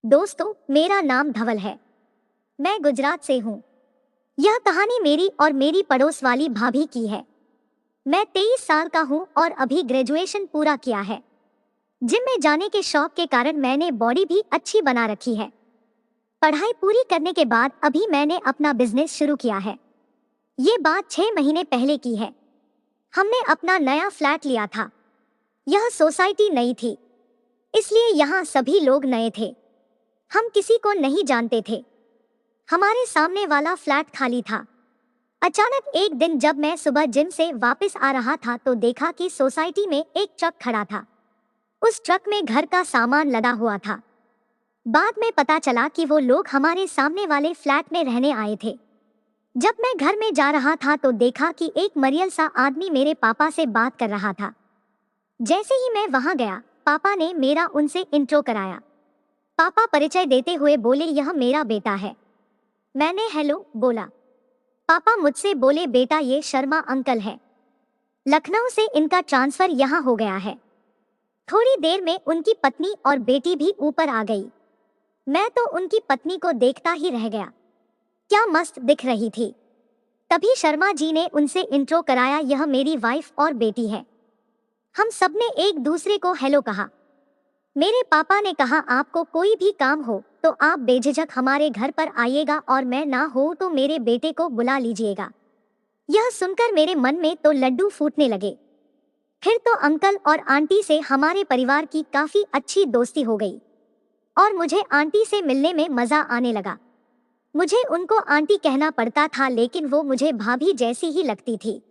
दोस्तों, मेरा नाम धवल है। मैं गुजरात से हूँ। यह कहानी मेरी और मेरी पड़ोस वाली भाभी की है। मैं 23 साल का हूँ और अभी ग्रेजुएशन पूरा किया है। जिम में जाने के शौक के कारण मैंने बॉडी भी अच्छी बना रखी है। पढ़ाई पूरी करने के बाद अभी मैंने अपना बिजनेस शुरू किया है। ये बात 6 महीने पहले की है। हमने अपना नया फ्लैट लिया था। यह सोसाइटी नई थी, इसलिए यहाँ सभी लोग नए थे। हम किसी को नहीं जानते थे। हमारे सामने वाला फ्लैट खाली था। अचानक एक दिन जब मैं सुबह जिम से वापस आ रहा था तो देखा कि सोसाइटी में एक ट्रक खड़ा था। उस ट्रक में घर का सामान लदा हुआ था। बाद में पता चला कि वो लोग हमारे सामने वाले फ्लैट में रहने आए थे। जब मैं घर में जा रहा था तो देखा कि एक मरियल सा आदमी मेरे पापा से बात कर रहा था। जैसे ही मैं वहां गया, पापा ने मेरा उनसे इंट्रो कराया। पापा परिचय देते हुए बोले, यह मेरा बेटा है। मैंने हेलो बोला। पापा मुझसे बोले, बेटा ये शर्मा अंकल है। लखनऊ से इनका ट्रांसफर यहाँ हो गया है। थोड़ी देर में उनकी पत्नी और बेटी भी ऊपर आ गई। मैं तो उनकी पत्नी को देखता ही रह गया। क्या मस्त दिख रही थी। तभी शर्मा जी ने उनसे इंट्रो कराया, यह मेरी वाइफ और बेटी है। हम सबने एक दूसरे को हेलो कहा। मेरे पापा ने कहा, आपको कोई भी काम हो तो आप बेझिझक हमारे घर पर आइएगा और मैं ना हो तो मेरे बेटे को बुला लीजिएगा। यह सुनकर मेरे मन में तो लड्डू फूटने लगे। फिर तो अंकल और आंटी से हमारे परिवार की काफी अच्छी दोस्ती हो गई और मुझे आंटी से मिलने में मजा आने लगा। मुझे उनको आंटी कहना पड़ता था, लेकिन वो मुझे भाभी जैसी ही लगती थी।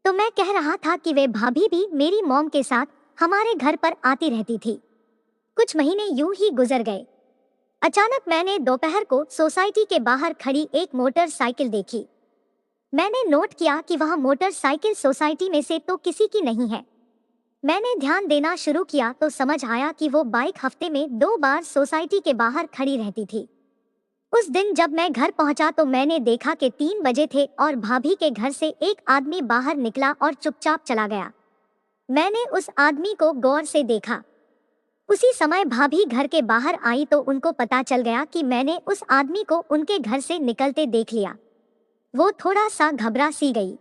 तो मैं कह रहा था कि वे भाभी भी मेरी मॉम के साथ हमारे घर पर आती रहती थी। कुछ महीने यूं ही गुजर गए। अचानक मैंने दोपहर को सोसाइटी के बाहर खड़ी एक मोटरसाइकिल देखी। मैंने नोट किया कि वह मोटरसाइकिल सोसाइटी में से तो किसी की नहीं है। मैंने ध्यान देना शुरू किया तो समझ आया कि वो बाइक हफ्ते में 2 बार सोसाइटी के बाहर खड़ी रहती थी। उस दिन जब मैं घर पहुंचा तो मैंने देखा कि 3 बजे थे और भाभी के घर से एक आदमी बाहर निकला और चुपचाप चला गया। मैंने उस आदमी को गौर से देखा। उसी समय भाभी घर के बाहर आई तो उनको पता चल गया कि मैंने उस आदमी को उनके घर से निकलते देख लिया। वो थोड़ा सा घबरा सी गई।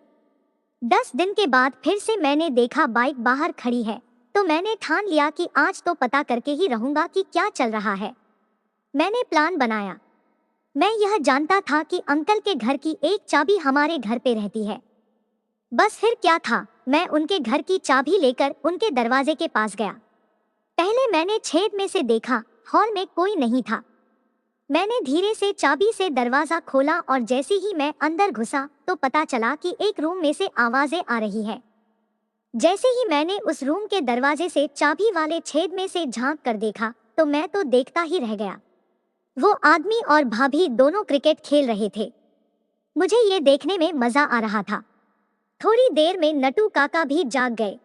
10 दिन के बाद फिर से मैंने देखा बाइक बाहर खड़ी है, तो मैंने ठान लिया कि आज तो पता करके ही रहूंगा कि क्या चल रहा है। मैंने प्लान बनाया। मैं यह जानता था कि अंकल के घर की एक चाबी हमारे घर पे रहती है। बस फिर क्या था, मैं उनके घर की चाबी लेकर उनके दरवाजे के पास गया। पहले मैंने छेद में से देखा, हॉल में कोई नहीं था। मैंने धीरे से चाबी से दरवाजा खोला और जैसे ही मैं अंदर घुसा तो पता चला कि एक रूम में से आवाजें आ रही है। जैसे ही मैंने उस रूम के दरवाजे से चाबी वाले छेद में से झांक कर देखा तो मैं तो देखता ही रह गया। वो आदमी और भाभी दोनों क्रिकेट खेल रहे थे। मुझे ये देखने में मजा आ रहा था। थोड़ी देर में नटू काका भी जाग गए।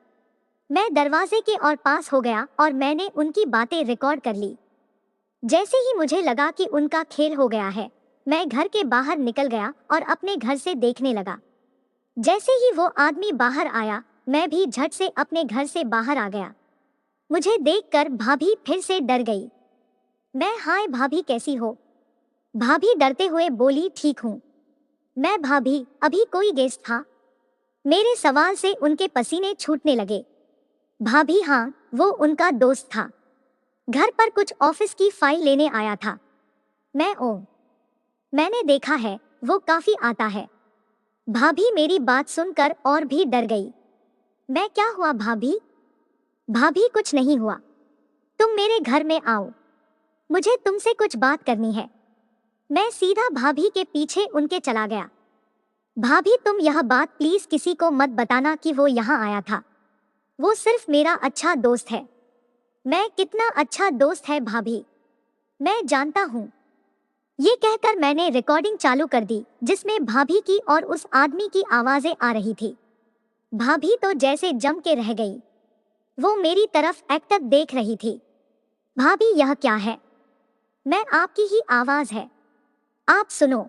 मैं दरवाजे के और पास हो गया और मैंने उनकी बातें रिकॉर्ड कर ली। जैसे ही मुझे लगा कि उनका खेल हो गया है, मैं घर के बाहर निकल गया और अपने घर से देखने लगा। जैसे ही वो आदमी बाहर आया, मैं भी झट से अपने घर से बाहर आ गया। मुझे देखकर भाभी फिर से डर गई। मैं, हाय भाभी कैसी हो? भाभी डरते हुए बोली, ठीक हूँ। मैं, भाभी अभी कोई गेस्ट था? मेरे सवाल से उनके पसीने छूटने लगे। भाभी, हाँ, वो उनका दोस्त था। घर पर कुछ ऑफिस की फाइल लेने आया था। मैं, ओ, मैंने देखा है, वो काफी आता है। भाभी मेरी बात सुनकर और भी डर गई। मैं, क्या हुआ भाभी? भाभी कुछ नहीं हुआ। तुम मेरे घर में आओ, मुझे तुमसे कुछ बात करनी है। मैं सीधा भाभी के पीछे उनके चला गया। भाभी तुम यह बात प्लीज किसी को मत बताना कि वो यहाँ आया था। वो सिर्फ मेरा अच्छा दोस्त है। मैं, कितना अच्छा दोस्त है भाभी, मैं जानता हूँ। ये कहकर मैंने रिकॉर्डिंग चालू कर दी जिसमें भाभी की और उस आदमी की आवाजें आ रही थी। भाभी तो जैसे जम के रह गई। वो मेरी तरफ एकटक देख रही थी। भाभी यह क्या है? मैं, आपकी ही आवाज है। आप सुनो,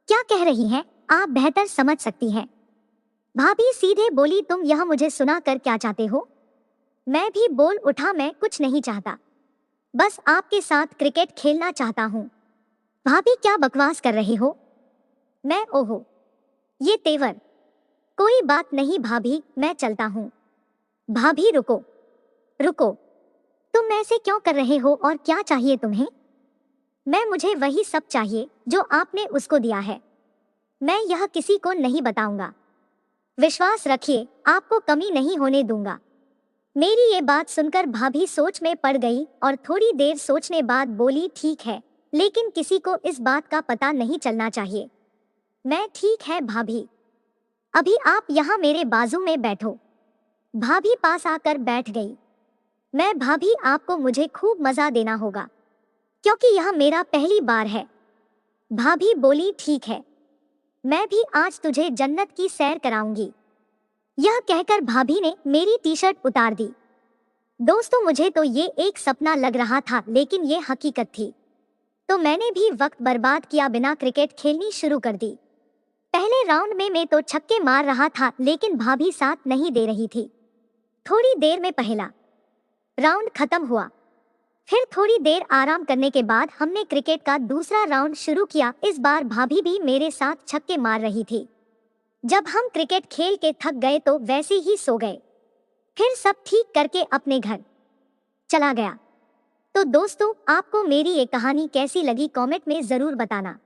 क्या कह रही हैं? आप बेहतर समझ सकती हैं। भाभी सीधे बोली, तुम यह मुझे सुना कर क्या चाहते हो? मैं भी बोल उठा, मैं कुछ नहीं चाहता। बस आपके साथ क्रिकेट खेलना चाहता हूँ। भाभी क्या बकवास कर रहे हो? मैं ओहो, ये तेवर। कोई बात नहीं भाभी, मैं चलता हूँ। भाभी रुको, रुको, तुम ऐसे क्यों कर रहे हो और क्या चाहिए तुम्हें? मुझे वही सब चाहिए जो आपने उसको दिया है। मैं यह किसी को नहीं बताऊंगा। विश्वास रखिए, आपको कमी नहीं होने दूंगा। मेरी ये बात सुनकर भाभी सोच में पड़ गई और थोड़ी देर सोचने बाद बोली, ठीक है, लेकिन किसी को इस बात का पता नहीं चलना चाहिए। मैं ठीक है भाभी, अभी आप यहाँ मेरे बाजू में बैठो। भाभी पास आकर बैठ गई। मैं भाभी आपको मुझे खूब मजा देना होगा, क्योंकि यह मेरा पहली बार है। भाभी बोली, ठीक है, मैं भी आज तुझे जन्नत की सैर कराऊंगी। यह कहकर भाभी ने मेरी टी शर्ट उतार दी। दोस्तों, मुझे तो ये एक सपना लग रहा था, लेकिन ये हकीकत थी। तो मैंने भी वक्त बर्बाद किया बिना क्रिकेट खेलनी शुरू कर दी। पहले राउंड में मैं तो छक्के मार रहा था, लेकिन भाभी साथ नहीं दे रही थी। थोड़ी देर में पहला राउंड खत्म हुआ। फिर थोड़ी देर आराम करने के बाद हमने क्रिकेट का दूसरा राउंड शुरू किया। इस बार भाभी भी मेरे साथ छक्के मार रही थी। जब हम क्रिकेट खेल के थक गए तो वैसे ही सो गए। फिर सब ठीक करके अपने घर चला गया। तो दोस्तों, आपको मेरी ये कहानी कैसी लगी कमेंट में जरूर बताना।